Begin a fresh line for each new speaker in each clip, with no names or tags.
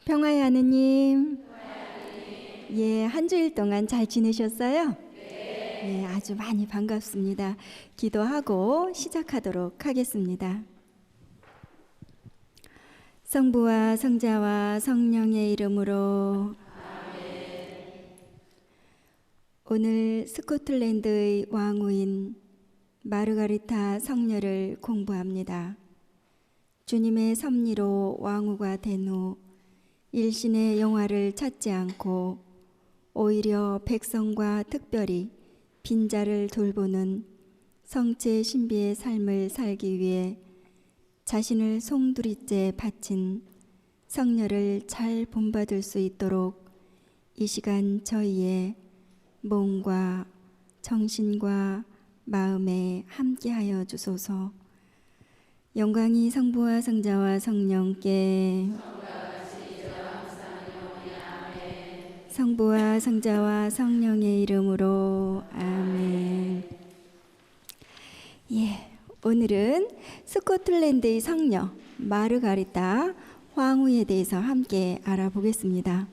평화의 하느님, 예, 한 주일 동안 잘 지내셨어요? 예, 아주 많이 반갑습니다. 기도하고 시작하도록 하겠습니다. 성부와 성자와 성령의 이름으로 오늘 스코틀랜드의 왕후인 마르가리타 성녀를 공부합니다. 주님의 섭리로 왕후가 된 후 일신의 영화를 찾지 않고 오히려 백성과 특별히 빈자를 돌보는 성체 신비의 삶을 살기 위해 자신을 송두리째 바친 성녀를 잘 본받을 수 있도록 이 시간 저희의 몸과 정신과 마음에 함께하여 주소서. 영광이 성부와 성자와 성령께 성부와 성자와 성령의 이름으로 아멘. 예, 오늘은 스코틀랜드의 성녀 마르가리타 황후에 대해서 함께 알아보겠습니다.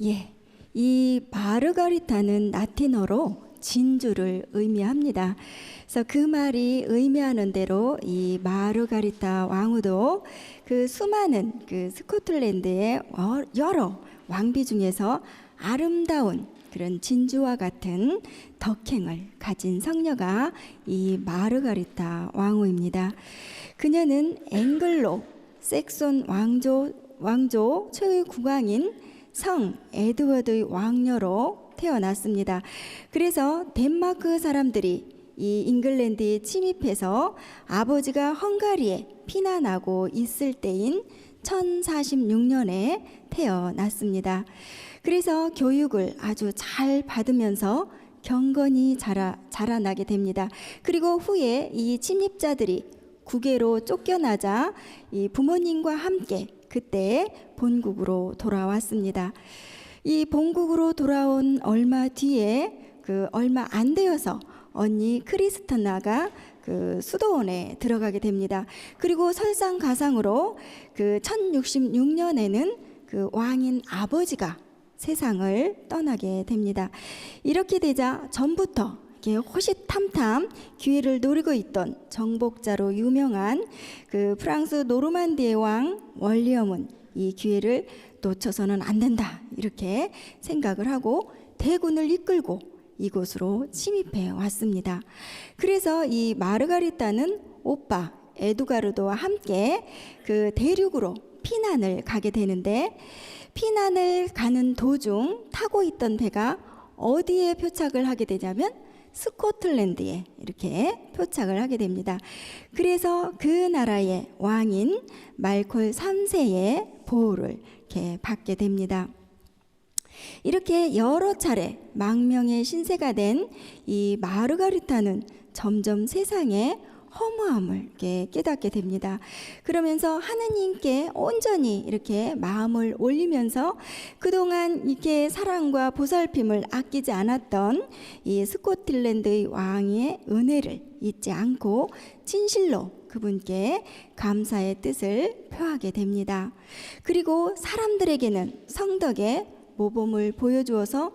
예, 이 마르가리타는 라틴어로 진주를 의미합니다. 그래서 그 말이 의미하는 대로 이 마르가리타 왕후도 그 수많은 그 스코틀랜드의 여러 왕비 중에서 아름다운 그런 진주와 같은 덕행을 가진 성녀가 이 마르가리타 왕후입니다. 그녀는 앵글로 색손 왕조 최후의 국왕인 성 에드워드의 왕녀로 태어났습니다. 그래서 덴마크 사람들이 이 잉글랜드에 침입해서 아버지가 헝가리에 피난하고 있을 때인 1046년에 태어났습니다. 그래서 교육을 아주 잘 받으면서 경건히 자라나게 됩니다. 그리고 후에 이 침입자들이 국외로 쫓겨나자 이 부모님과 함께 그때 본국으로 돌아왔습니다. 이 본국으로 돌아온 얼마 뒤에 얼마 안 되어서 언니 크리스티나가 그 수도원에 들어가게 됩니다. 그리고 설상가상으로 그 1066년에는 그 왕인 아버지가 세상을 떠나게 됩니다. 이렇게 되자 전부터 호시탐탐 기회를 노리고 있던 정복자로 유명한 그 프랑스 노르만디의 왕 월리엄은 이 기회를 놓쳐서는 안 된다 이렇게 생각을 하고 대군을 이끌고 이곳으로 침입해 왔습니다. 그래서 이 마르가리타는 오빠 에두가르도와 함께 그 대륙으로 피난을 가게 되는데, 피난을 가는 도중 타고 있던 배가 어디에 표착을 하게 되냐면 스코틀랜드에 이렇게 표착을 하게 됩니다. 그래서 그 나라의 왕인 말콜 3세의 보호를 이렇게 받게 됩니다. 이렇게 여러 차례 망명의 신세가 된 이 마르가리타는 점점 세상의 허무함을 이렇게 깨닫게 됩니다. 그러면서 하느님께 온전히 이렇게 마음을 올리면서 그동안 이렇게 사랑과 보살핌을 아끼지 않았던 이 스코틀랜드의 왕의 은혜를 잊지 않고 진실로 그분께 감사의 뜻을 표하게 됩니다. 그리고 사람들에게는 성덕의 모범을 보여주어서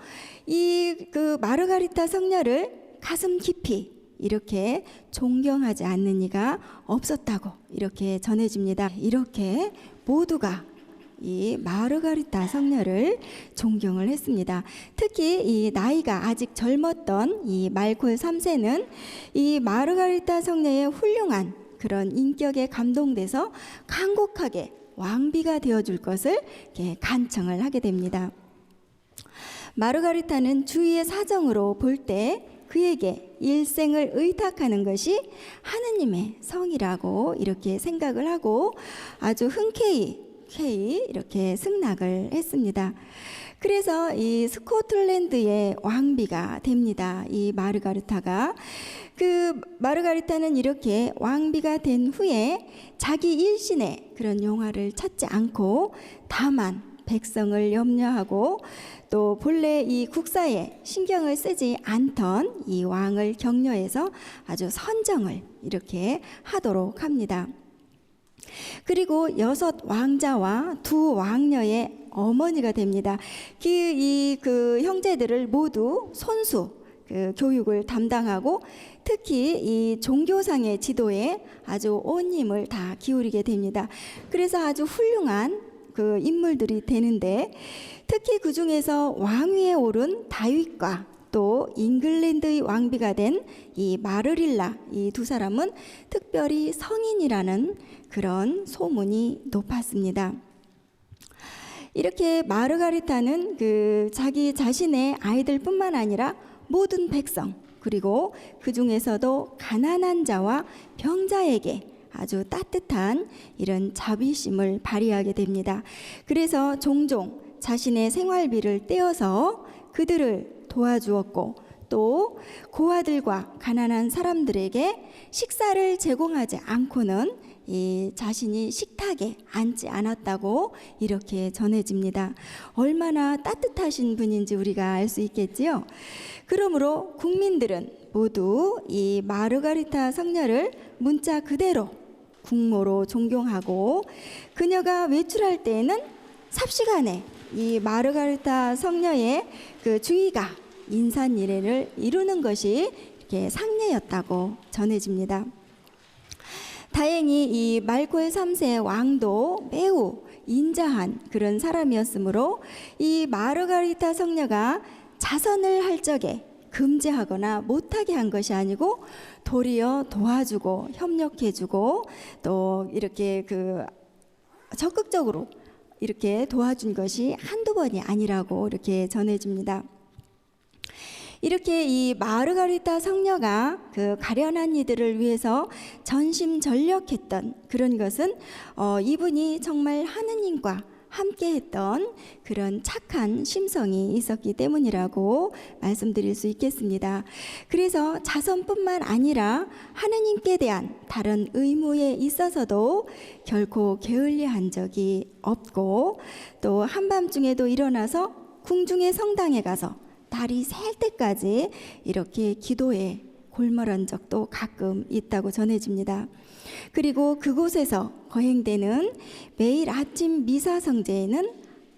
그 마르가리타 성녀를 가슴 깊이 이렇게 존경하지 않는 이가 없었다고 이렇게 전해집니다. 이렇게 모두가 이 마르가리타 성녀를 존경을 했습니다. 특히 이 나이가 아직 젊었던 이 말콜 3세는 이 마르가리타 성녀의 훌륭한 그런 인격에 감동돼서 간곡하게 왕비가 되어줄 것을 이렇게 간청을 하게 됩니다. 마르가리타는 주위의 사정으로 볼 때 그에게 일생을 의탁하는 것이 하느님의 성이라고 이렇게 생각을 하고 아주 흔쾌히 이렇게 승낙을 했습니다. 그래서 이 스코틀랜드의 왕비가 됩니다. 이 마르가리타가. 그 마르가리타는 이렇게 왕비가 된 후에 자기 일신의 그런 영화를 찾지 않고 다만 백성을 염려하고 또 본래 이 국사에 신경을 쓰지 않던 이 왕을 격려해서 아주 선정을 이렇게 하도록 합니다. 그리고 6 왕자와 2 왕녀의 어머니가 됩니다. 그 형제들을 모두 손수 교육을 담당하고 특히 이 종교상의 지도에 아주 온 힘을 다 기울이게 됩니다. 그래서 아주 훌륭한 그 인물들이 되는데 특히 그 중에서 왕위에 오른 다윗과 또 잉글랜드의 왕비가 된 이 마르릴라 이 2 사람은 특별히 성인이라는 그런 소문이 높았습니다. 이렇게 마르가리타는 그 자기 자신의 아이들뿐만 아니라 모든 백성 그리고 그 중에서도 가난한 자와 병자에게 아주 따뜻한 이런 자비심을 발휘하게 됩니다. 그래서 종종 자신의 생활비를 떼어서 그들을 도와주었고 또 고아들과 가난한 사람들에게 식사를 제공하지 않고는 이 자신이 식탁에 앉지 않았다고 이렇게 전해집니다. 얼마나 따뜻하신 분인지 우리가 알 수 있겠지요. 그러므로 국민들은 모두 이 마르가리타 성녀를 문자 그대로 국모로 존경하고 그녀가 외출할 때에는 삽시간에 이 마르가리타 성녀의 그 주의가 인산일해를 이루는 것이 이렇게 상례였다고 전해집니다. 다행히 이 말콜 3세 왕도 매우 인자한 그런 사람이었으므로 이 마르가리타 성녀가 자선을 할 적에 금지하거나 못하게 한 것이 아니고 도리어 도와주고 협력해주고 또 이렇게 적극적으로 이렇게 도와준 것이 한두 번이 아니라고 이렇게 전해집니다. 이렇게 이 마르가리타 성녀가 그 가련한 이들을 위해서 전심전력했던 그런 것은 이분이 정말 하느님과 함께했던 그런 착한 심성이 있었기 때문이라고 말씀드릴 수 있겠습니다. 그래서 자선뿐만 아니라 하느님께 대한 다른 의무에 있어서도 결코 게을리한 적이 없고 또 한밤중에도 일어나서 궁중의 성당에 가서 달이 셀 때까지 이렇게 기도에 골몰한 적도 가끔 있다고 전해집니다. 그리고 그곳에서 거행되는 매일 아침 미사 성제에는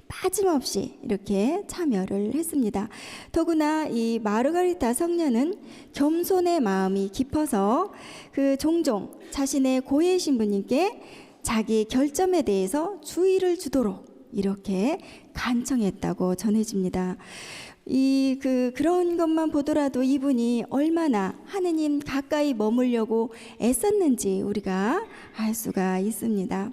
빠짐없이 이렇게 참여를 했습니다. 더구나 이 마르가리타 성녀는 겸손의 마음이 깊어서 그 종종 자신의 고해 신부님께 자기 결점에 대해서 주의를 주도록 이렇게 간청했다고 전해집니다. 그런 것만 보더라도 이분이 얼마나 하느님 가까이 머물려고 애썼는지 우리가 알 수가 있습니다.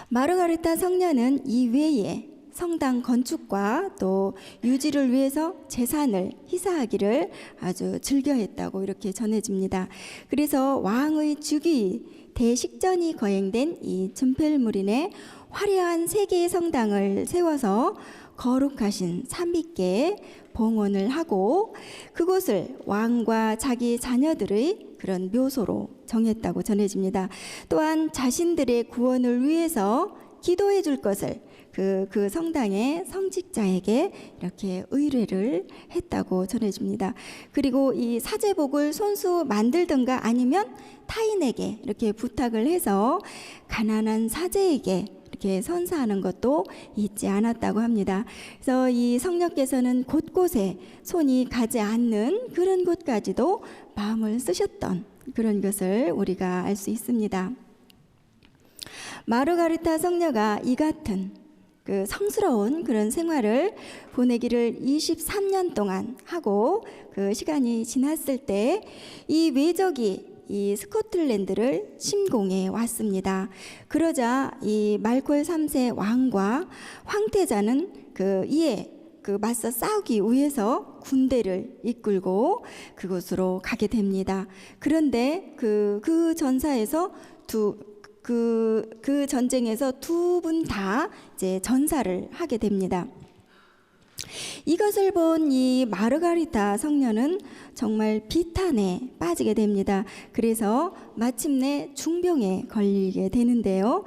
마르가리타 성녀는 이외에 성당 건축과 또 유지를 위해서 재산을 희사하기를 아주 즐겨했다고 이렇게 전해집니다. 그래서 왕의 즉위 대식전이 거행된 이 즘펠무린에 화려한 3개의 성당을 세워서 거룩하신 산비께 봉헌을 하고 그곳을 왕과 자기 자녀들의 그런 묘소로 정했다고 전해집니다. 또한 자신들의 구원을 위해서 기도해 줄 것을 그 성당의 성직자에게 이렇게 의뢰를 했다고 전해집니다. 그리고 이 사제복을 손수 만들든가 아니면 타인에게 이렇게 부탁을 해서 가난한 사제에게 이렇게 선사하는 것도 잊지 않았다고 합니다. 그래서 이 성녀께서는 곳곳에 손이 가지 않는 그런 곳까지도 마음을 쓰셨던 그런 것을 우리가 알 수 있습니다. 마르가리타 성녀가 이 같은 그 성스러운 그런 생활을 보내기를 23년 동안 하고 그 시간이 지났을 때 이 외적이 이 스코틀랜드를 침공해 왔습니다. 그러자 이 말콜 3세 왕과 황태자는 이에 그 맞서 싸우기 위해서 군대를 이끌고 그곳으로 가게 됩니다. 그런데 그 전사에서 그 전쟁에서 두 분 다 이제 전사를 하게 됩니다. 이것을 본 이 마르가리타 성녀는 정말 비탄에 빠지게 됩니다. 그래서 마침내 중병에 걸리게 되는데요.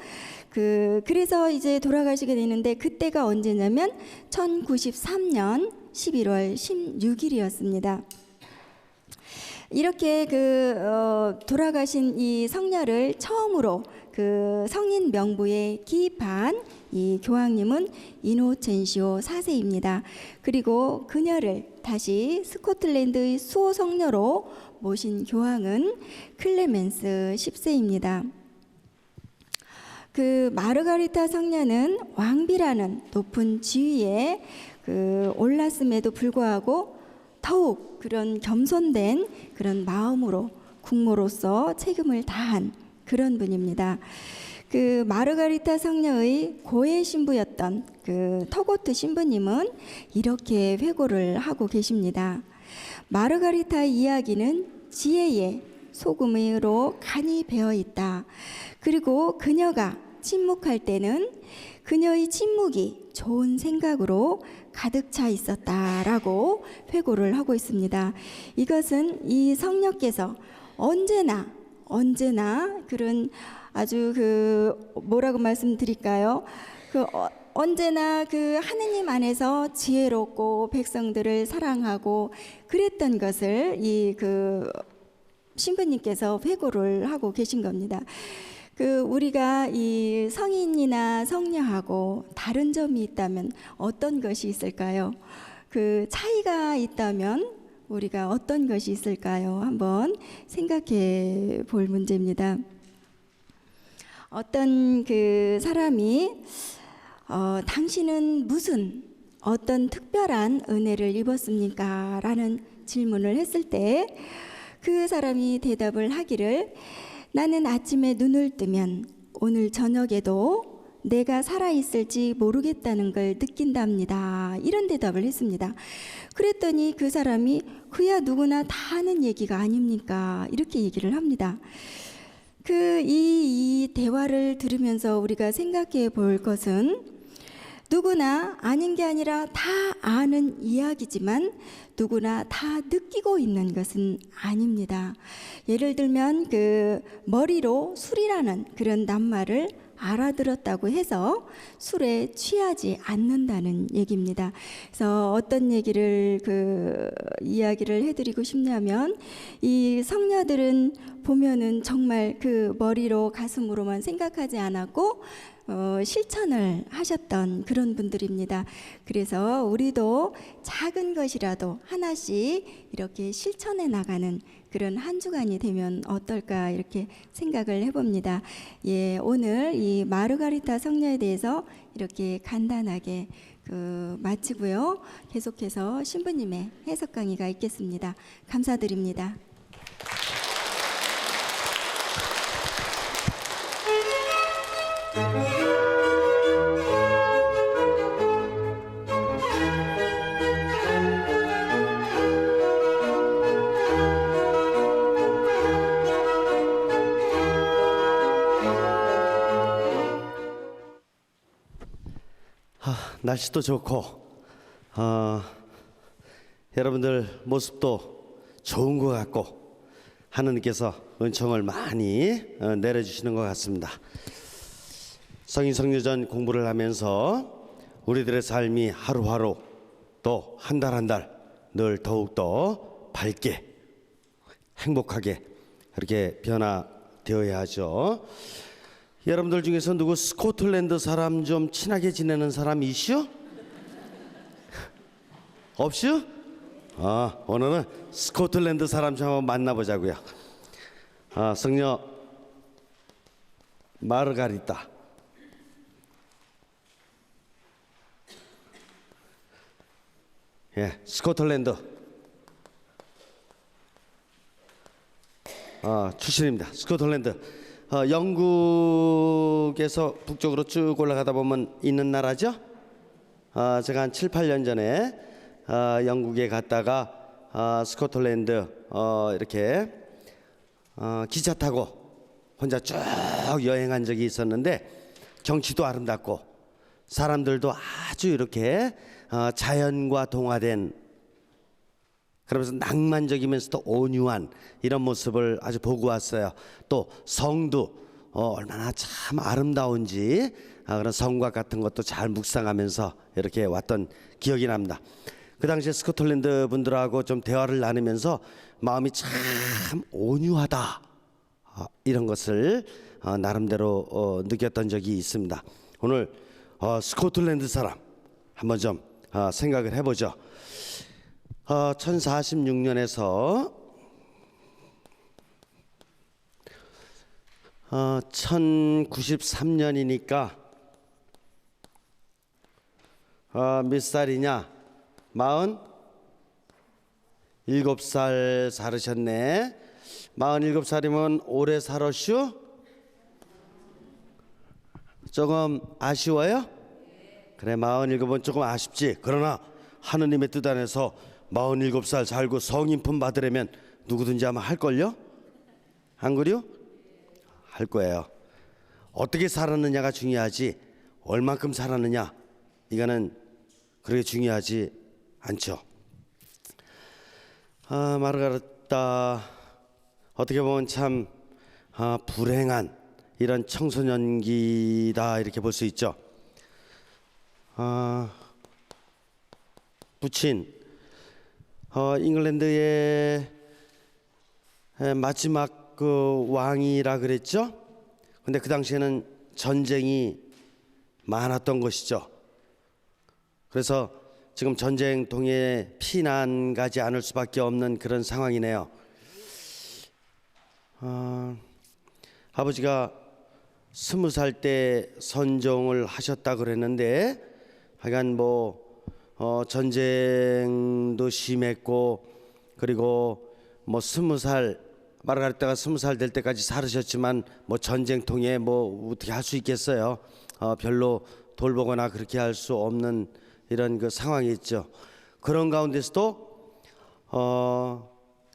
그래서 이제 돌아가시게 되는데 그때가 언제냐면 1093년 11월 16일이었습니다. 이렇게 돌아가신 이 성녀를 처음으로 그 성인 명부에 기입한 이 교황님은 이노첸시오 4세입니다. 그리고 그녀를 다시 스코틀랜드의 수호 성녀로 모신 교황은 클레멘스 10세입니다. 그 마르가리타 성녀는 왕비라는 높은 지위에 올랐음에도 불구하고 더욱 그런 겸손된 그런 마음으로 국모로서 책임을 다한 그런 분입니다. 그 마르가리타 성녀의 고해 신부였던 그 터고트 신부님은 이렇게 회고를 하고 계십니다. 마르가리타의 이야기는 지혜의 소금으로 간이 배어 있다. 그리고 그녀가 침묵할 때는 그녀의 침묵이 좋은 생각으로 가득 차 있었다라고 회고를 하고 있습니다. 이것은 이 성녀께서 언제나 그런 아주 뭐라고 말씀드릴까요? 언제나 하느님 안에서 지혜롭고 백성들을 사랑하고 그랬던 것을 이 신부님께서 회고를 하고 계신 겁니다. 우리가 이 성인이나 성녀하고 다른 점이 있다면 어떤 것이 있을까요? 차이가 있다면 우리가 어떤 것이 있을까요? 한번 생각해 볼 문제입니다. 어떤 사람이 당신은 어떤 특별한 은혜를 입었습니까? 라는 질문을 했을 때 그 사람이 대답을 하기를 나는 아침에 눈을 뜨면 오늘 저녁에도 내가 살아있을지 모르겠다는 걸 느낀답니다. 이런 대답을 했습니다. 그랬더니 그 사람이 그야 누구나 다 하는 얘기가 아닙니까? 이렇게 얘기를 합니다. 이 대화를 들으면서 우리가 생각해 볼 것은 누구나 아닌 게 아니라 다 아는 이야기지만 누구나 다 느끼고 있는 것은 아닙니다. 예를 들면 머리로 술이라는 그런 낱말을 알아들었다고 해서 술에 취하지 않는다는 얘기입니다. 그래서 어떤 얘기를 이야기를 해드리고 싶냐면 이 성녀들은 보면은 정말 머리로 가슴으로만 생각하지 않았고 실천을 하셨던 그런 분들입니다. 그래서 우리도 작은 것이라도 하나씩 이렇게 실천해 나가는 그런 한 주간이 되면 어떨까 이렇게 생각을 해봅니다. 예, 오늘 이 마르가리타 성녀에 대해서 이렇게 간단하게 마치고요. 계속해서 신부님의 해석 강의가 있겠습니다. 감사드립니다.
날씨도 좋고 여러분들 모습도 좋은 것 같고 하느님께서 은총을 많이 내려주시는 것 같습니다. 성인성녀전 공부를 하면서 우리들의 삶이 하루하루 또 한 달 한 달 늘 더욱더 밝게 행복하게 그렇게 변화되어야 하죠. 여러분들 중에서 누구 스코틀랜드 사람 좀 친하게 지내는 사람 이슈? 없슈? 오늘은 스코틀랜드 사람 좀 한번 만나보자고요. 성녀 마르가리타. 예, 스코틀랜드 출신입니다. 스코틀랜드. 영국에서 북쪽으로 쭉 올라가다 보면 있는 나라죠. 제가 한 7, 8년 전에 영국에 갔다가 스코틀랜드 이렇게 기차 타고 혼자 쭉 여행한 적이 있었는데 경치도 아름답고 사람들도 아주 이렇게 자연과 동화된, 그러면서 낭만적이면서도 온유한 이런 모습을 아주 보고 왔어요. 또 성도 얼마나 참 아름다운지 그런 성곽 같은 것도 잘 묵상하면서 이렇게 왔던 기억이 납니다. 그 당시에 스코틀랜드 분들하고 좀 대화를 나누면서 마음이 참 온유하다, 이런 것을 나름대로 느꼈던 적이 있습니다. 오늘 스코틀랜드 사람 한번 좀 생각을 해보죠. 1046년에서 1093년이니까 몇 살이냐? 47살 살으셨네. 47살이면 오래 살았슈? 조금 아쉬워요? 그래, 47은 조금 아쉽지. 그러나 하느님의 뜻 안에서 47살 살고 성인품 받으려면 누구든지 아마 할걸요? 안 그래요? 할 거예요. 어떻게 살았느냐가 중요하지 얼만큼 살았느냐 이거는 그렇게 중요하지 않죠. 마르가르타 어떻게 보면 참 불행한 이런 청소년기다 이렇게 볼 수 있죠. 부친 잉글랜드의 마지막 그 왕이라 그랬죠. 근데 그 당시에는 전쟁이 많았던 것이죠. 그래서 지금 전쟁통에 피난 가지 않을 수밖에 없는 그런 상황이네요. 아버지가 20살 때 선종을 하셨다 그랬는데 하여간 전쟁도 심했고, 그리고 20살 마르가리타가 20살 될 때까지 살으셨지만 전쟁통에 어떻게 할 수 있겠어요. 별로 돌보거나 그렇게 할 수 없는 이런 그 상황이 있죠. 그런 가운데서도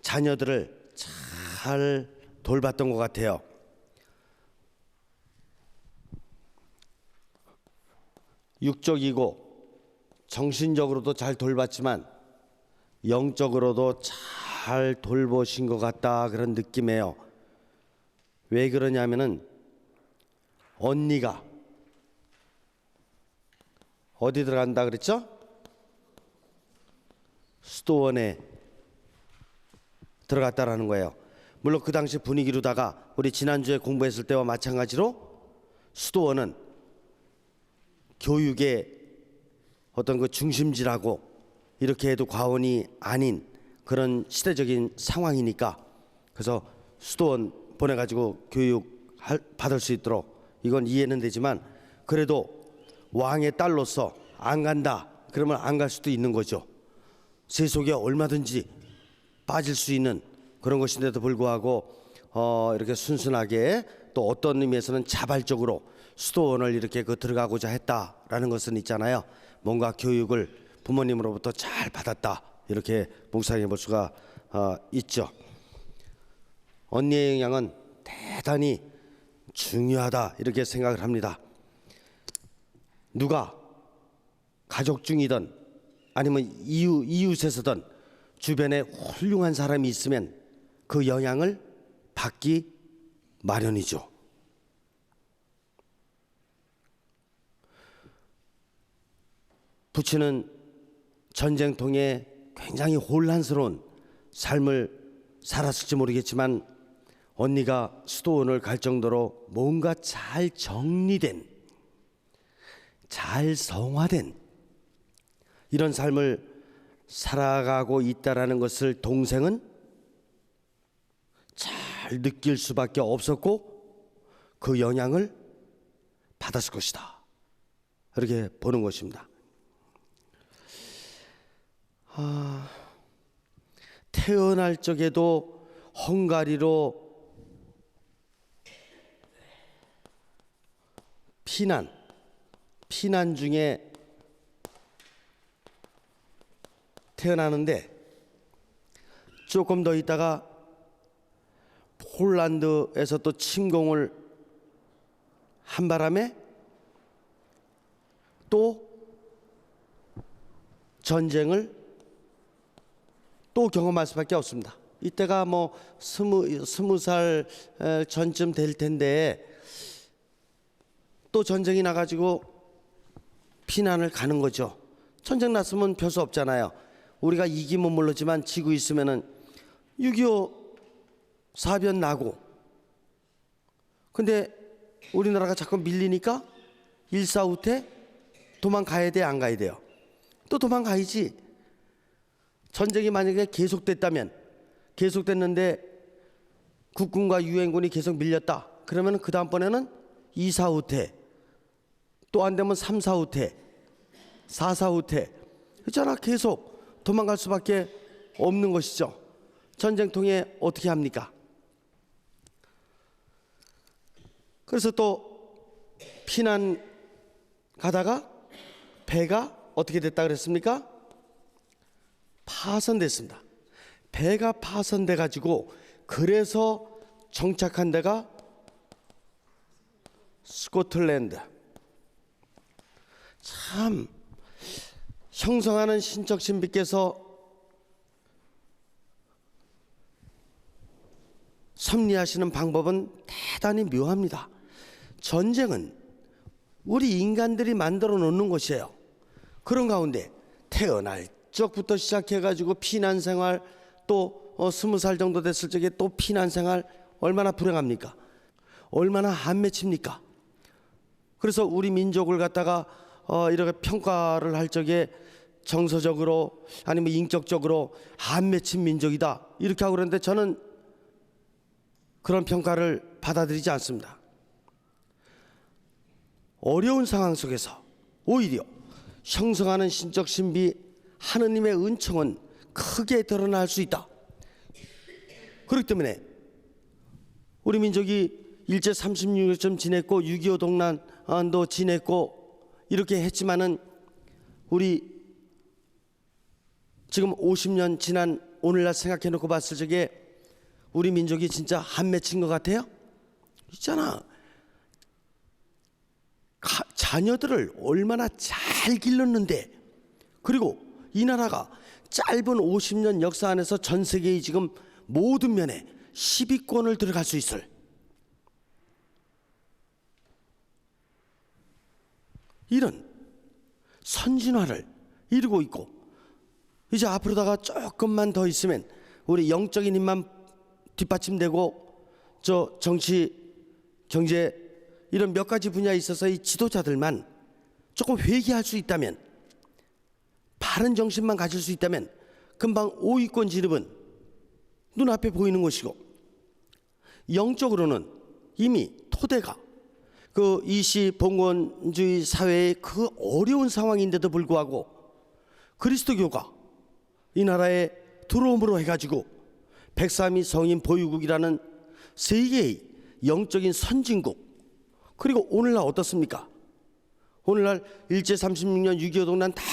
자녀들을 잘 돌봤던 것 같아요. 육적이고 정신적으로도 잘 돌봤지만 영적으로도 잘 돌보신 것 같다 그런 느낌이에요. 왜 그러냐면은 언니가 어디 들어간다 그랬죠? 수도원에 들어갔다라는 거예요. 물론 그 당시 분위기로다가 우리 지난주에 공부했을 때와 마찬가지로 수도원은 교육의 어떤 그 중심지라고 이렇게 해도 과언이 아닌 그런 시대적인 상황이니까, 그래서 수도원 보내가지고 교육 받을 수 있도록 이건 이해는 되지만, 그래도 왕의 딸로서 안 간다 그러면 안 갈 수도 있는 거죠. 세속에 얼마든지 빠질 수 있는 그런 것인데도 불구하고 이렇게 순순하게 또 어떤 의미에서는 자발적으로 수도원을 이렇게 들어가고자 했다라는 것은 있잖아요. 뭔가 교육을 부모님으로부터 잘 받았다 이렇게 묵상해 볼 수가 있죠. 언니의 영향은 대단히 중요하다 이렇게 생각을 합니다. 누가 가족 중이든 아니면 이웃에서든 주변에 훌륭한 사람이 있으면 그 영향을 받기 마련이죠. 부친은 전쟁통에 굉장히 혼란스러운 삶을 살았을지 모르겠지만 언니가 수도원을 갈 정도로 뭔가 잘 정리된, 잘 성화된 이런 삶을 살아가고 있다라는 것을 동생은 잘 느낄 수밖에 없었고 그 영향을 받았을 것이다 이렇게 보는 것입니다. 태어날 적에도 헝가리로 피난 중에 태어나는데 조금 더 있다가 폴란드에서 또 침공을 한 바람에 또 전쟁을 또 경험할 수밖에 없습니다. 이때가 뭐 스무 살 전쯤 될 텐데 또 전쟁이 나가지고 피난을 가는 거죠. 전쟁 났으면 별 수 없잖아요. 우리가 이기면 모르지만 지고 있으면은 6.25 사변 나고, 근데 우리나라가 자꾸 밀리니까 일사후퇴 도망가야 돼, 안 가야 돼요? 또 도망가야지. 전쟁이 만약에 계속됐는데 국군과 유엔군이 계속 밀렸다 그러면 그 다음번에는 2사후퇴, 또 안 되면 3사후퇴, 4사후퇴 있잖아. 계속 도망갈 수밖에 없는 것이죠. 전쟁통에 어떻게 합니까? 그래서 또 피난 가다가 배가 어떻게 됐다 그랬습니까? 파손됐습니다. 배가 파손돼 가지고 그래서 정착한 데가 스코틀랜드. 참 형성하는 신적 신비께서 섭리하시는 방법은 대단히 묘합니다. 전쟁은 우리 인간들이 만들어 놓는 것이에요. 그런 가운데 태어날 적부터 시작해가지고 피난 생활, 또 20살 정도 됐을 적에 또 피난 생활, 얼마나 불행합니까? 얼마나 안 맺힙니까? 그래서 우리 민족을 갖다가 이렇게 평가를 할 적에 정서적으로 아니면 인격적으로 안 맺힌 민족이다 이렇게 하고 그러는데 저는 그런 평가를 받아들이지 않습니다. 어려운 상황 속에서 오히려 형성하는 신적 신비 하느님의 은총은 크게 드러날 수 있다. 그렇기 때문에 우리 민족이 일제 36일쯤 지냈고 6.25 동란도 지냈고 이렇게 했지만은 우리 지금 50년 지난 오늘날 생각해 놓고 봤을 적에 우리 민족이 진짜 한 맺힌 것 같아요? 있잖아. 자녀들을 얼마나 잘 길렀는데, 그리고 이 나라가 짧은 50년 역사 안에서 전 세계의 지금 모든 면에 10위권을 들어갈 수 있을 이런 선진화를 이루고 있고, 이제 앞으로다가 조금만 더 있으면 우리 영적인 힘만 뒷받침되고 저 정치, 경제 이런 몇 가지 분야에 있어서 이 지도자들만 조금 회개할 수 있다면, 바른 정신만 가질 수 있다면 금방 5위권 진입은 눈앞에 보이는 것이고, 영적으로는 이미 토대가 그 이시 봉건주의 사회의 그 어려운 상황인데도 불구하고 그리스도교가 이 나라에 들어옴으로 해가지고 103위 성인 보유국이라는 세계의 영적인 선진국, 그리고 오늘날 어떻습니까? 오늘날 일제 36년 6.25 동란 다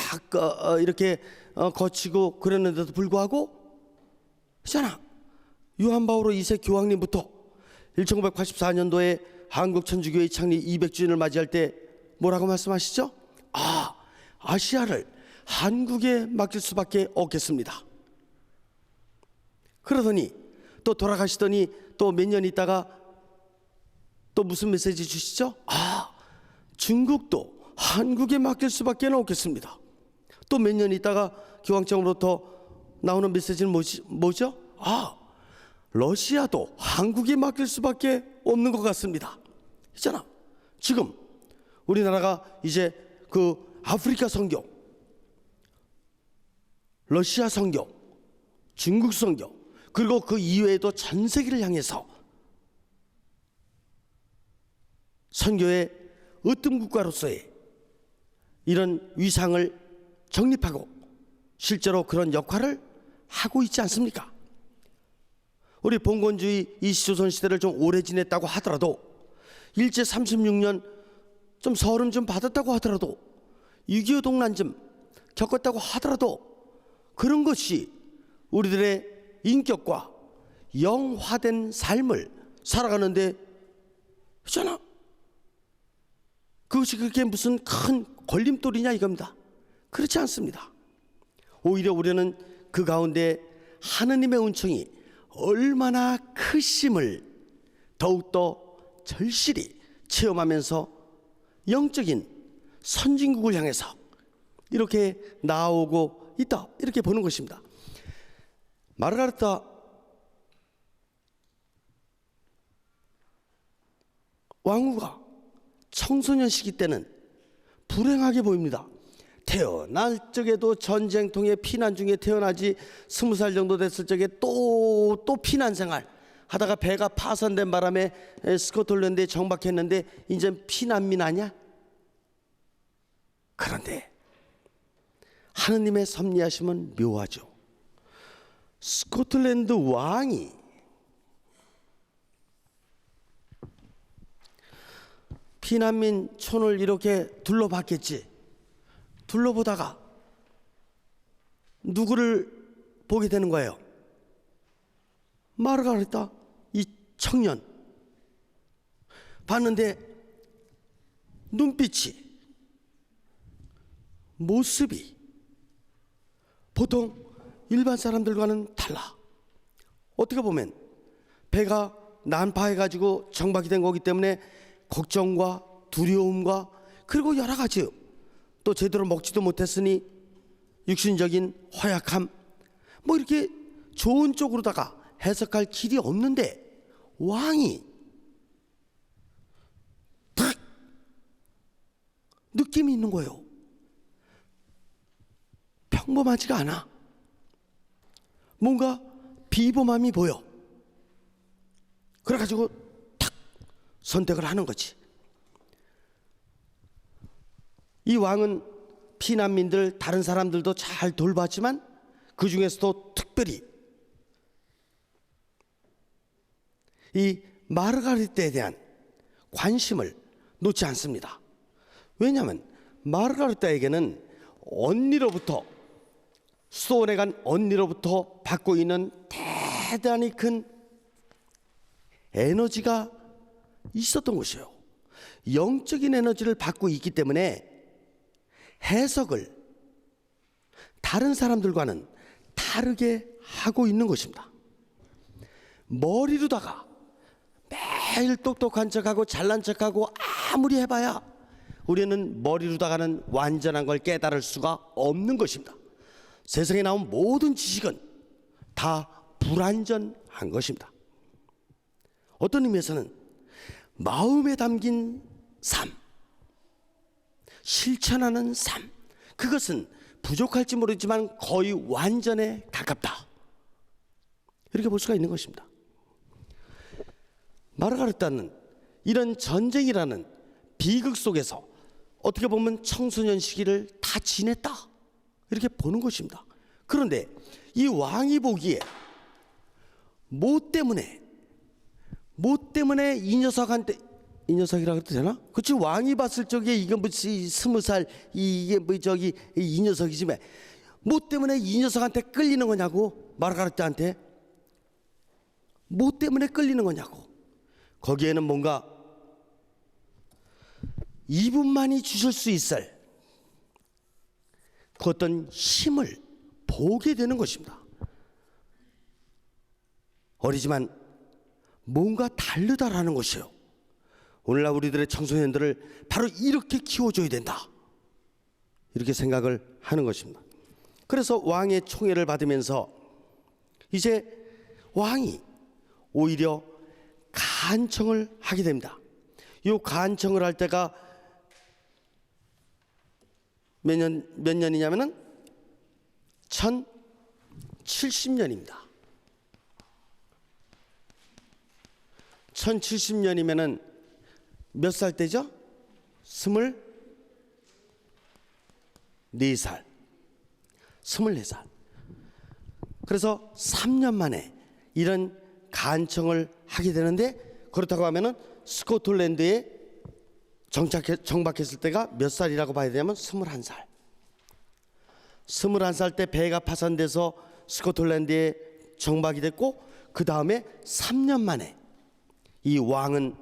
이렇게 거치고 그랬는데도 불구하고 있잖아. 요한 바오로 2세 교황님부터 1984년도에 한국 천주교의 창립 200주년을 맞이할 때 뭐라고 말씀하시죠? 아시아를 한국에 맡길 수밖에 없겠습니다. 그러더니 또 돌아가시더니 또 몇 년 있다가 또 무슨 메시지 주시죠? 중국도 한국에 맡길 수밖에 없겠습니다. 또 몇 년 있다가 교황청으로부터 나오는 메시지는 뭐죠? 러시아도 한국에 맡길 수밖에 없는 것 같습니다. 있잖아. 지금 우리나라가 이제 그 아프리카 선교, 러시아 선교, 중국 선교, 그리고 그 이외에도 전 세계를 향해서 선교의 으뜸 국가로서의 이런 위상을 정립하고 실제로 그런 역할을 하고 있지 않습니까? 우리 봉건주의 이시조선 시대를 좀 오래 지냈다고 하더라도, 일제 36년 좀 서름 좀 받았다고 하더라도, 6.25 동란 좀 겪었다고 하더라도 그런 것이 우리들의 인격과 영화된 삶을 살아가는데 있잖아. 그것이 그렇게 무슨 큰 걸림돌이냐 이겁니다. 그렇지 않습니다. 오히려 우리는 그 가운데 하느님의 은총이 얼마나 크심을 더욱더 절실히 체험하면서 영적인 선진국을 향해서 이렇게 나아오고 있다, 이렇게 보는 것입니다. 마르가르타 왕후가 청소년 시기 때는 불행하게 보입니다. 태어날 적에도 전쟁통에 피난 중에 태어나지 20살 정도 됐을 적에 또 피난 생활 하다가 배가 파손된 바람에 스코틀랜드에 정박했는데 이제 피난민 아니야? 그런데 하느님의 섭리하심은 묘하죠. 스코틀랜드 왕이 피난민 촌을 이렇게 둘러봤겠지. 둘러보다가 누구를 보게 되는 거예요? 마르가리타, 이 청년. 봤는데 눈빛이, 모습이 보통 일반 사람들과는 달라. 어떻게 보면 배가 난파해가지고 정박이 된 거기 때문에 걱정과 두려움과 그리고 여러 가지, 또 제대로 먹지도 못했으니 육신적인 허약함, 뭐 이렇게 좋은 쪽으로다가 해석할 길이 없는데 왕이 탁 느낌이 있는 거예요. 평범하지가 않아. 뭔가 비범함이 보여. 그래가지고 탁 선택을 하는 거지. 이 왕은 피난민들 다른 사람들도 잘 돌봤지만 그 중에서도 특별히 이 마르가리타에 대한 관심을 놓지 않습니다. 왜냐하면 마르가리타에게는 언니로부터, 수도원에 간 언니로부터 받고 있는 대단히 큰 에너지가 있었던 것이에요. 영적인 에너지를 받고 있기 때문에 해석을 다른 사람들과는 다르게 하고 있는 것입니다. 머리로다가 매일 똑똑한 척하고 잘난 척하고 아무리 해봐야 우리는 머리로다가는 완전한 걸 깨달을 수가 없는 것입니다. 세상에 나온 모든 지식은 다 불완전한 것입니다. 어떤 의미에서는 마음에 담긴 삶, 실천하는 삶, 그것은 부족할지 모르지만 거의 완전에 가깝다, 이렇게 볼 수가 있는 것입니다. 마르가리타는 이런 전쟁이라는 비극 속에서 어떻게 보면 청소년 시기를 다 지냈다, 이렇게 보는 것입니다. 그런데 이 왕이 보기에 뭐 때문에 이 녀석한테, 이 녀석이라고 해도 되나? 그치, 왕이 봤을 적에 이게 뭐 20살 이게 뭐 저기 이 녀석이지 뭐 때문에 이 녀석한테 끌리는 거냐고. 마르가리타한테 뭐 때문에 끌리는 거냐고. 거기에는 뭔가 이분만이 주실 수 있을 그 어떤 힘을 보게 되는 것입니다. 어리지만 뭔가 다르다라는 것이에요. 오늘날 우리들의 청소년들을 바로 이렇게 키워줘야 된다, 이렇게 생각을 하는 것입니다. 그래서 왕의 총애를 받으면서 이제 왕이 오히려 간청을 하게 됩니다. 이 간청을 할 때가 몇 년이냐면은 1070년입니다. 1070년이면은 몇 살 때죠? 24살. 24살. 그래서 3년 만에 이런 간청을 하게 되는데, 그렇다고 하면은 스코틀랜드에 정박했을 때가 몇 살이라고 봐야 되냐면 21살. 21살 때 배가 파산돼서 스코틀랜드에 정박이 됐고, 그 다음에 3년 만에 이 왕은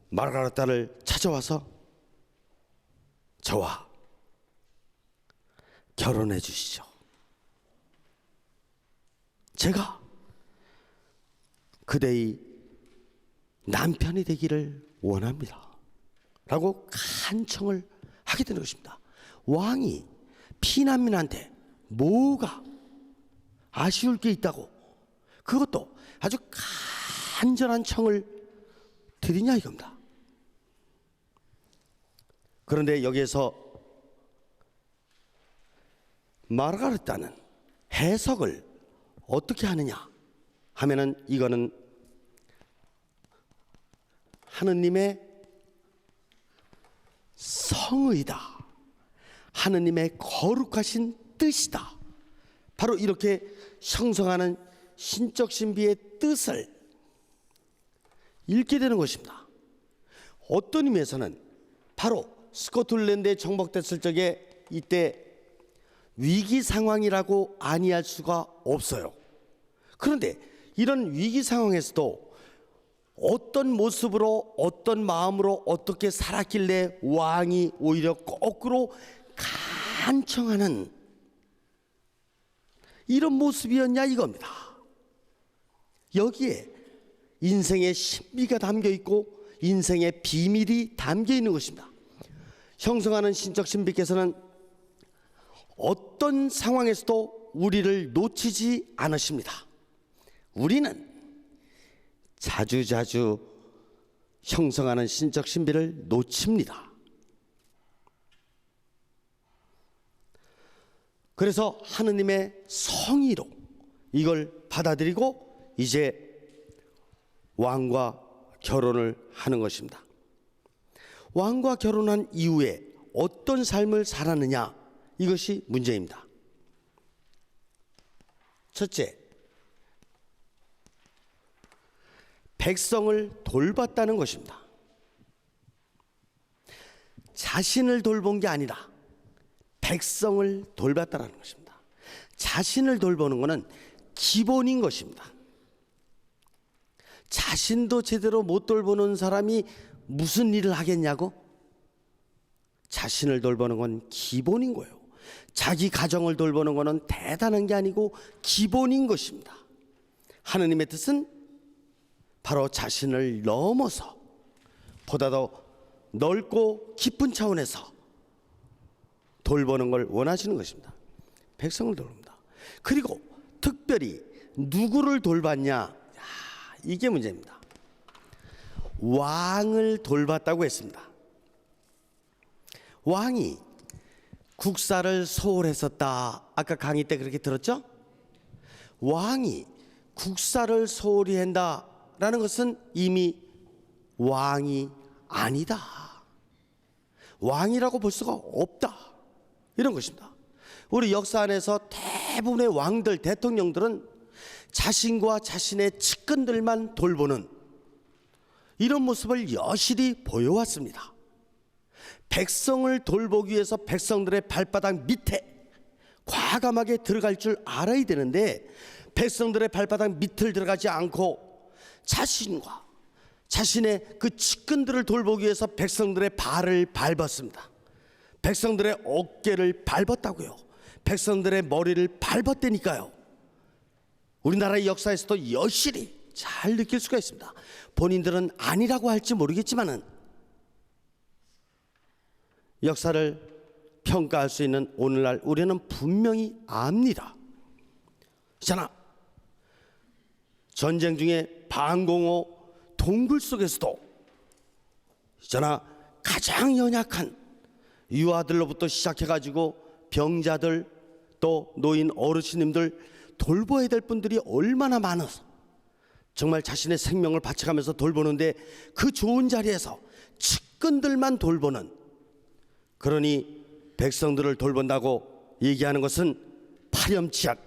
마르가레타를 찾아와서 저와 결혼해 주시죠. 제가 그대의 남편이 되기를 원합니다. 라고 간청을 하게 되는 것입니다. 왕이 피난민한테 뭐가 아쉬울 게 있다고 그것도 아주 간절한 청을 드리냐 이겁니다. 그런데 여기에서 마르가레타는 해석을 어떻게 하느냐 하면은 이거는 하느님의 성의다, 하느님의 거룩하신 뜻이다, 바로 이렇게 형성하는 신적 신비의 뜻을 읽게 되는 것입니다. 어떤 의미에서는 바로 스코틀랜드에 정복됐을 적에 이때 위기 상황이라고 아니할 수가 없어요. 그런데 이런 위기 상황에서도 어떤 모습으로 어떤 마음으로 어떻게 살았길래 왕이 오히려 거꾸로 간청하는 이런 모습이었냐 이겁니다. 여기에 인생의 신비가 담겨 있고 인생의 비밀이 담겨 있는 것입니다. 형성하는 신적 신비께서는 어떤 상황에서도 우리를 놓치지 않으십니다. 우리는 자주자주 형성하는 신적 신비를 놓칩니다. 그래서 하느님의 성의로 이걸 받아들이고 이제 왕과 결혼을 하는 것입니다. 왕과 결혼한 이후에 어떤 삶을 살았느냐, 이것이 문제입니다. 첫째, 백성을 돌봤다는 것입니다. 자신을 돌본 게 아니라 백성을 돌봤다는 것입니다. 자신을 돌보는 것은 기본인 것입니다. 자신도 제대로 못 돌보는 사람이 무슨 일을 하겠냐고? 자신을 돌보는 건 기본인 거예요. 자기 가정을 돌보는 것은 대단한 게 아니고 기본인 것입니다. 하느님의 뜻은 바로 자신을 넘어서 보다 더 넓고 깊은 차원에서 돌보는 걸 원하시는 것입니다. 백성을 돌봅니다. 그리고 특별히 누구를 돌봤냐? 이게 문제입니다. 왕을 돌봤다고 했습니다. 왕이 국사를 소홀했었다. 아까 강의 때 그렇게 들었죠? 왕이 국사를 소홀히 한다라는 것은 이미 왕이 아니다. 왕이라고 볼 수가 없다. 이런 것입니다. 우리 역사 안에서 대부분의 왕들, 대통령들은 자신과 자신의 측근들만 돌보는 이런 모습을 여실히 보여왔습니다. 백성을 돌보기 위해서 백성들의 발바닥 밑에 과감하게 들어갈 줄 알아야 되는데 백성들의 발바닥 밑을 들어가지 않고 자신과 자신의 그 측근들을 돌보기 위해서 백성들의 발을 밟았습니다. 백성들의 어깨를 밟았다고요. 백성들의 머리를 밟았다니까요. 우리나라의 역사에서도 여실히 잘 느낄 수가 있습니다. 본인들은 아니라고 할지 모르겠지만은 역사를 평가할 수 있는 오늘날 우리는 분명히 압니다. 있잖아, 전쟁 중에 방공호 동굴 속에서도 있잖아, 가장 연약한 유아들로부터 시작해가지고 병자들 또 노인 어르신님들 돌봐야 될 분들이 얼마나 많아서 정말 자신의 생명을 바쳐가면서 돌보는데 그 좋은 자리에서 측근들만 돌보는, 그러니 백성들을 돌본다고 얘기하는 것은 파렴치한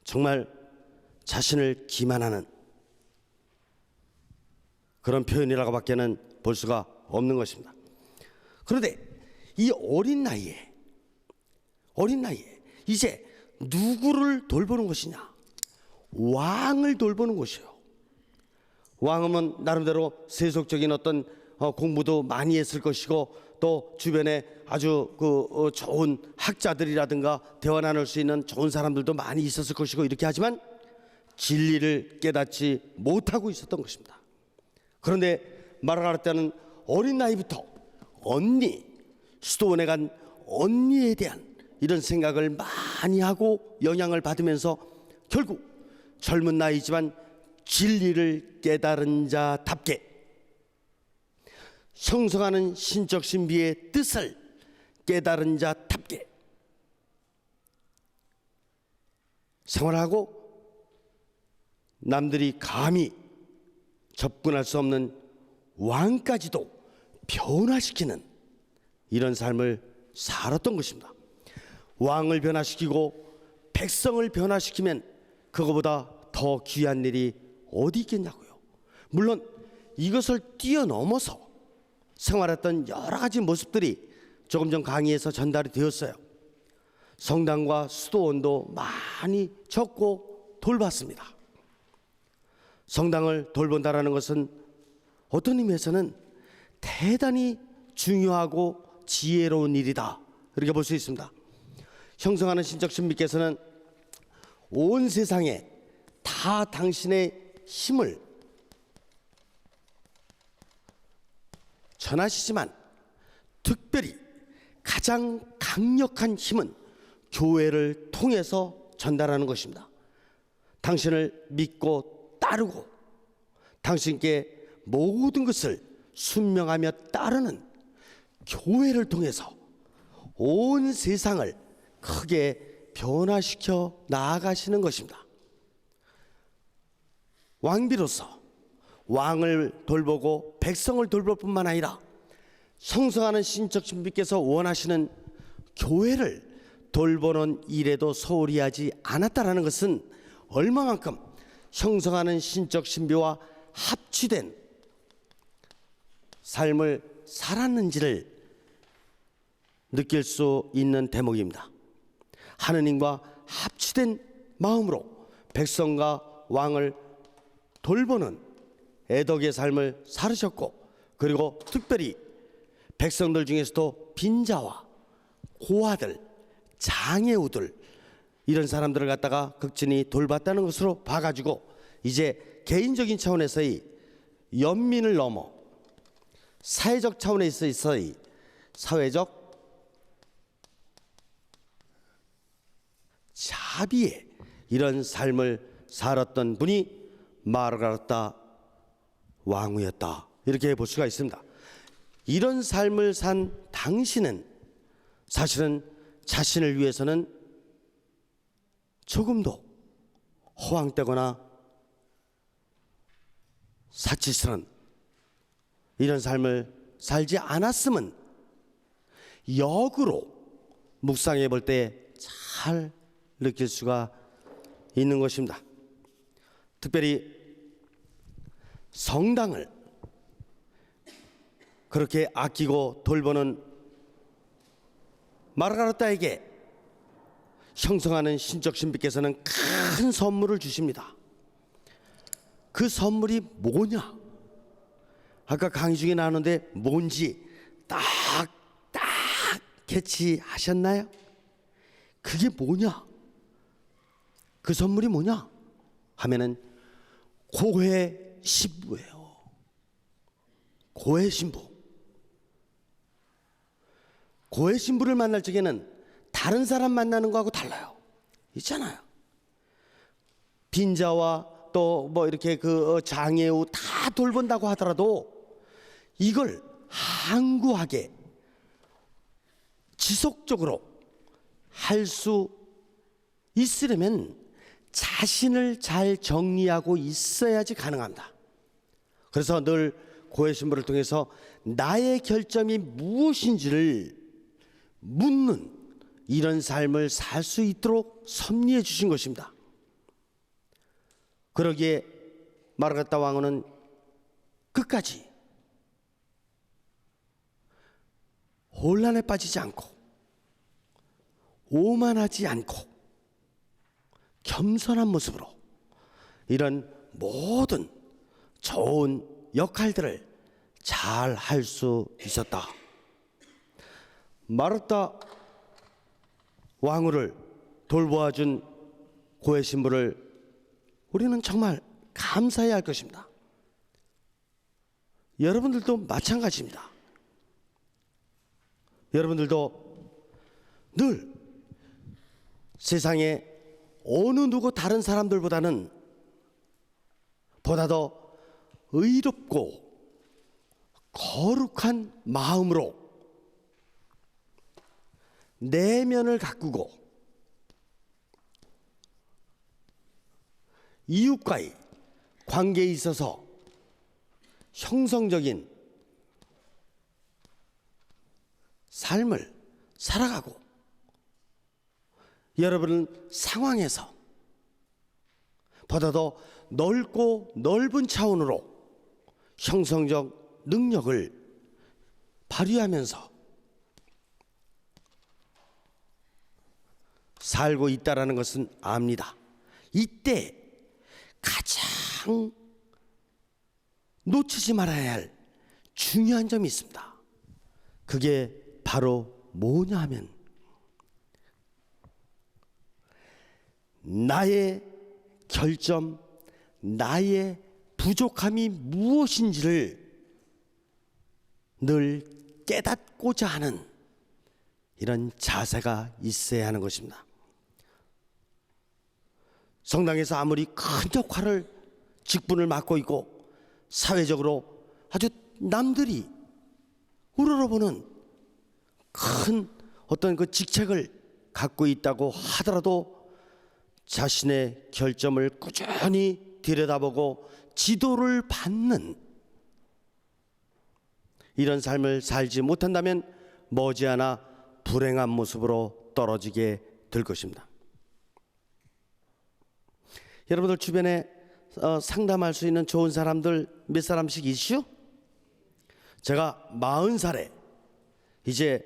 정말 자신을 기만하는 그런 표현이라고 밖에는 볼 수가 없는 것입니다. 그런데 이 어린 나이에 이제 누구를 돌보는 것이냐? 왕을 돌보는 것이요. 왕은 나름대로 세속적인 어떤 공부도 많이 했을 것이고, 또 주변에 아주 좋은 학자들이라든가 대화 나눌 수 있는 좋은 사람들도 많이 있었을 것이고, 이렇게 하지만 진리를 깨닫지 못하고 있었던 것입니다. 그런데 마르가르타는 어린 나이부터 수도원에 간 언니에 대한 이런 생각을 많이 하고 영향을 받으면서 결국 젊은 나이지만 진리를 깨달은 자답게 형성하는 신적 신비의 뜻을 깨달은 자답게 생활하고, 남들이 감히 접근할 수 없는 왕까지도 변화시키는 이런 삶을 살았던 것입니다. 왕을 변화시키고 백성을 변화시키면 그거보다 더 귀한 일이 어디 있겠냐고요. 물론 이것을 뛰어넘어서 생활했던 여러 가지 모습들이 조금 전 강의에서 전달이 되었어요. 성당과 수도원도 많이 적고 돌봤습니다. 성당을 돌본다라는 것은 어떤 의미에서는 대단히 중요하고 지혜로운 일이다, 이렇게 볼 수 있습니다. 형성하는 신적 신비께서는 온 세상에 다 당신의 힘을 전하시지만 특별히 가장 강력한 힘은 교회를 통해서 전달하는 것입니다. 당신을 믿고 따르고 당신께 모든 것을 순명하며 따르는 교회를 통해서 온 세상을 크게 변화시켜 나아가시는 것입니다. 왕비로서 왕을 돌보고 백성을 돌볼 뿐만 아니라 성성하는 신적 신비께서 원하시는 교회를 돌보는 일에도 소홀히 하지 않았다라는 것은 얼마만큼 형성하는 신적 신비와 합치된 삶을 살았는지를 느낄 수 있는 대목입니다. 하느님과 합치된 마음으로 백성과 왕을 돌보는 애덕의 삶을 살으셨고, 그리고 특별히 백성들 중에서도 빈자와 고아들, 장애우들, 이런 사람들을 갖다가 극진히 돌봤다는 것으로 봐가지고 이제 개인적인 차원에서의 연민을 넘어 사회적 차원에서의 사회적 자비의 이런 삶을 살았던 분이 마르가르타 왕후였다, 이렇게 볼 수가 있습니다. 이런 삶을 산 당신은 사실은 자신을 위해서는 조금도 허황되거나 사치스러운 이런 삶을 살지 않았음은 역으로 묵상해 볼 때 잘 느낄 수가 있는 것입니다. 특별히 성당을 그렇게 아끼고 돌보는 마르가르타에게 형성하는 신적 신비께서는 큰 선물을 주십니다. 그 선물이 뭐냐? 아까 강의 중에 나오는데 뭔지 딱 캐치하셨나요? 그게 뭐냐? 그 선물이 뭐냐 하면은 고해 신부예요. 고해 신부. 고해 신부를 만날 적에는 다른 사람 만나는 거하고 달라요. 있잖아요. 빈자와 또 뭐 이렇게 장애우 다 돌본다고 하더라도 이걸 항구하게 지속적으로 할 수 있으려면 자신을 잘 정리하고 있어야지 가능합니다. 그래서 늘 고해 신부를 통해서 나의 결점이 무엇인지를 묻는 이런 삶을 살 수 있도록 섭리해 주신 것입니다. 그러기에 마르가르타 왕후는 끝까지 혼란에 빠지지 않고 오만하지 않고 겸손한 모습으로 이런 모든 좋은 역할들을 잘 할 수 있었다. 마르타 왕후를 돌보아준 고해 신부를 우리는 정말 감사해야 할 것입니다. 여러분들도 마찬가지입니다. 여러분들도 늘 세상에 어느 누구 다른 사람들보다는 보다 더 의롭고 거룩한 마음으로 내면을 가꾸고 이웃과의 관계에 있어서 형성적인 삶을 살아가고 여러분은 상황에서 보다 더 넓고 넓은 차원으로 형성적 능력을 발휘하면서 살고 있다라는 것은 압니다. 이때 가장 놓치지 말아야 할 중요한 점이 있습니다. 그게 바로 뭐냐 하면 나의 결점, 나의 부족함이 무엇인지를 늘 깨닫고자 하는 이런 자세가 있어야 하는 것입니다. 성당에서 아무리 큰 역할을 직분을 맡고 있고 사회적으로 아주 남들이 우러러보는 큰 어떤 그 직책을 갖고 있다고 하더라도 자신의 결점을 꾸준히 들여다보고 지도를 받는 이런 삶을 살지 못한다면 머지않아 불행한 모습으로 떨어지게 될 것입니다. 여러분들 주변에 상담할 수 있는 좋은 사람들 몇 사람씩 있슈? 제가 40살에 이제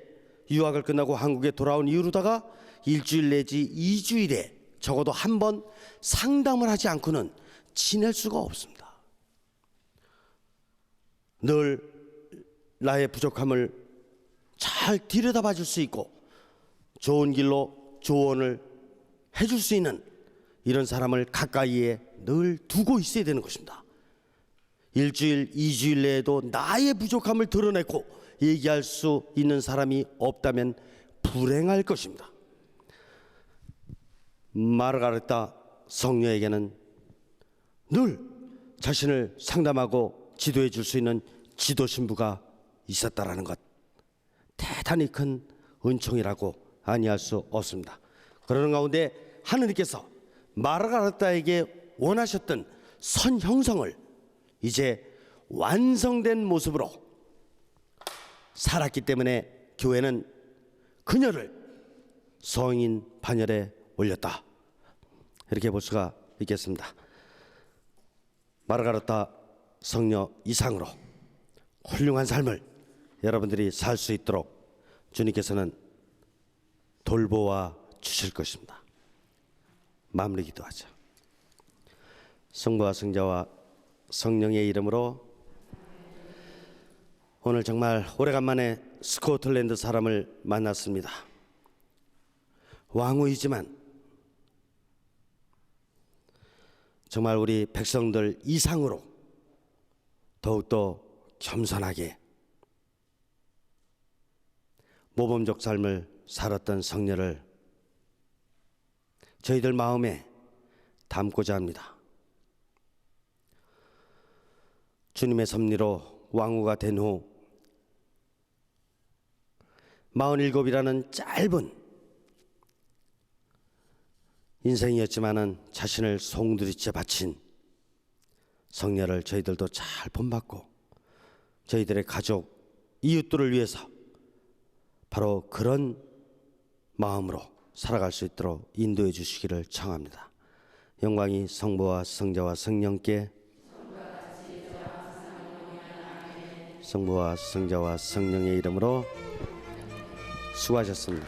유학을 끝나고 한국에 돌아온 이후로다가 일주일 내지 2주일에 적어도 한 번 상담을 하지 않고는 지낼 수가 없습니다. 늘 나의 부족함을 잘 들여다봐 줄 수 있고 좋은 길로 조언을 해줄 수 있는 이런 사람을 가까이에 늘 두고 있어야 되는 것입니다. 일주일, 2주일 내에도 나의 부족함을 드러내고 얘기할 수 있는 사람이 없다면 불행할 것입니다. 마르가레타 성녀에게는 늘 자신을 상담하고 지도해 줄 수 있는 지도 신부가 있었다라는 것, 대단히 큰 은총이라고 아니할 수 없습니다. 그러는 가운데 하느님께서 마르가레타에게 원하셨던 선 형성을 이제 완성된 모습으로 살았기 때문에 교회는 그녀를 성인 반열에 올렸다, 이렇게 볼 수가 있겠습니다. 마르가레타 성녀 이상으로 훌륭한 삶을 여러분들이 살 수 있도록 주님께서는 돌보아 주실 것입니다. 마무리 기도하죠. 성부와 성자와 성령의 이름으로 오늘 정말 오래간만에 스코틀랜드 사람을 만났습니다. 왕후이지만 정말 우리 백성들 이상으로 더욱더 겸손하게 모범적 삶을 살았던 성녀를 저희들 마음에 담고자 합니다. 주님의 섭리로 왕후가 된 후 47이라는 짧은 인생이었지만은 자신을 송두리째 바친 성녀를 저희들도 잘 본받고 저희들의 가족, 이웃들을 위해서 바로 그런 마음으로 살아갈 수 있도록 인도해 주시기를 청합니다. 영광이 성부와 성자와 성령께, 성부와 성자와 성령의 이름으로 수고하셨습니다.